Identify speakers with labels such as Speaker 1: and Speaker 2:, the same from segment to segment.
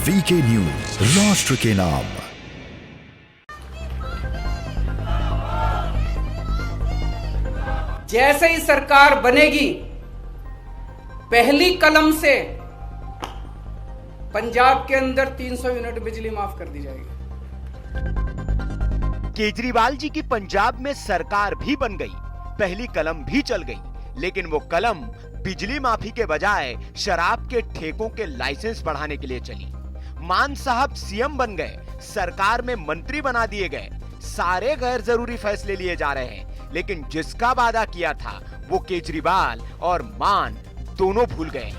Speaker 1: VK news, राष्ट्र के नाम।
Speaker 2: जैसे ही सरकार बनेगी, पहली कलम से पंजाब के अंदर 300 यूनिट बिजली माफ कर दी जाएगी।
Speaker 3: केजरीवाल जी की पंजाब में सरकार भी बन गई, पहली कलम भी चल गई, लेकिन वो कलम बिजली माफी के बजाय शराब के ठेकों के लाइसेंस बढ़ाने के लिए चली। मान साहब सीएम बन गए, सरकार में मंत्री बना दिए गए, सारे गैर जरूरी फैसले लिए जा रहे हैं, लेकिन जिसका वादा किया था वो केजरीवाल और मान दोनों भूल गए।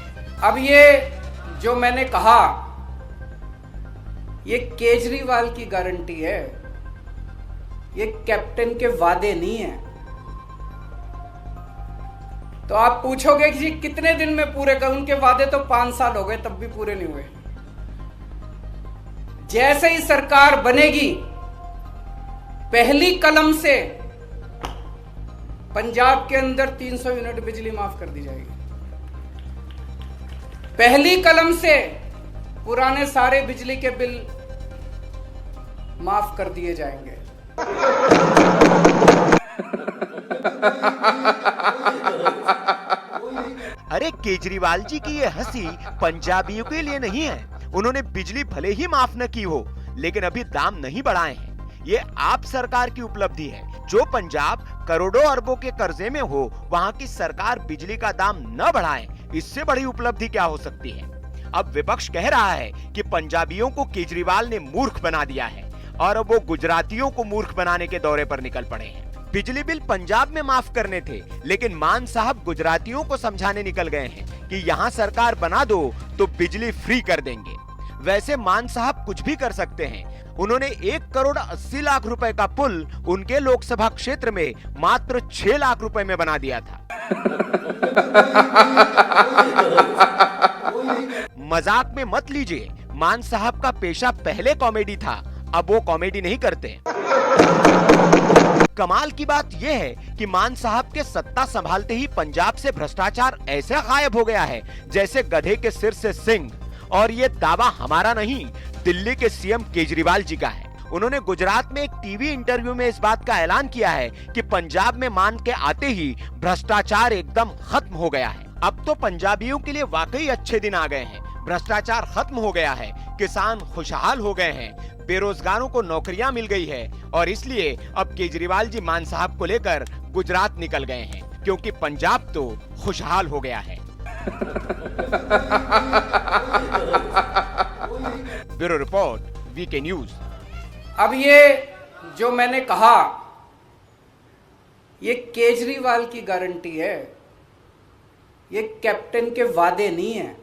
Speaker 2: अब ये जो मैंने कहा, ये केजरीवाल की गारंटी है, ये कैप्टन के वादे नहीं है। तो आप पूछोगे कि जी कितने दिन में पूरे कर, उनके वादे तो 5 साल हो गए तब भी पूरे नहीं हुए। जैसे ही सरकार बनेगी, पहली कलम से पंजाब के अंदर 300 यूनिट बिजली माफ कर दी जाएगी। पहली कलम से पुराने सारे बिजली के बिल माफ कर दिए जाएंगे।
Speaker 3: अरे केजरीवाल जी की ये हंसी पंजाबियों के लिए नहीं है। उन्होंने बिजली भले ही माफ न की हो, लेकिन अभी दाम नहीं बढ़ाए हैं। ये आप सरकार की उपलब्धि है। जो पंजाब करोड़ों अरबों के कर्जे में हो, वहाँ की सरकार बिजली का दाम न बढ़ाए, इससे बड़ी उपलब्धि क्या हो सकती है। अब विपक्ष कह रहा है कि पंजाबियों को केजरीवाल ने मूर्ख बना दिया है और अब वो गुजरातियों को मूर्ख बनाने के दौरे पर निकल पड़े हैं। बिजली बिल पंजाब में माफ करने थे, लेकिन मान साहब गुजरातियों को समझाने निकल गए हैं कि यहाँ सरकार बना दो तो बिजली फ्री कर देंगे। वैसे मान साहब कुछ भी कर सकते हैं। उन्होंने 1,80,00,000 रुपए का पुल उनके लोकसभा क्षेत्र में मात्र 6 लाख रुपए में बना दिया था। मजाक में मत लीजिए, मान साहब का पेशा पहले कॉमेडी था, अब वो कॉमेडी नहीं करते। कमाल की बात यह है कि मान साहब के सत्ता संभालते ही पंजाब से भ्रष्टाचार ऐसे गायब हो गया है जैसे गधे के सिर से सिंग। और ये दावा हमारा नहीं, दिल्ली के सीएम केजरीवाल जी का है। उन्होंने गुजरात में एक टीवी इंटरव्यू में इस बात का ऐलान किया है कि पंजाब में मान के आते ही भ्रष्टाचार एकदम खत्म हो गया है। अब तो पंजाबियों के लिए वाकई अच्छे दिन आ गए हैं। भ्रष्टाचार खत्म हो गया है, किसान खुशहाल हो गए हैं, बेरोजगारों को नौकरियां मिल गई है और इसलिए अब केजरीवाल जी मान साहब को लेकर गुजरात निकल गए हैं, क्योंकि पंजाब तो खुशहाल हो गया है। Bureau report, VK news.
Speaker 2: अब ये जो मैंने कहा, ये केजरीवाल की गारंटी है, ये कैप्टन के वादे नहीं है।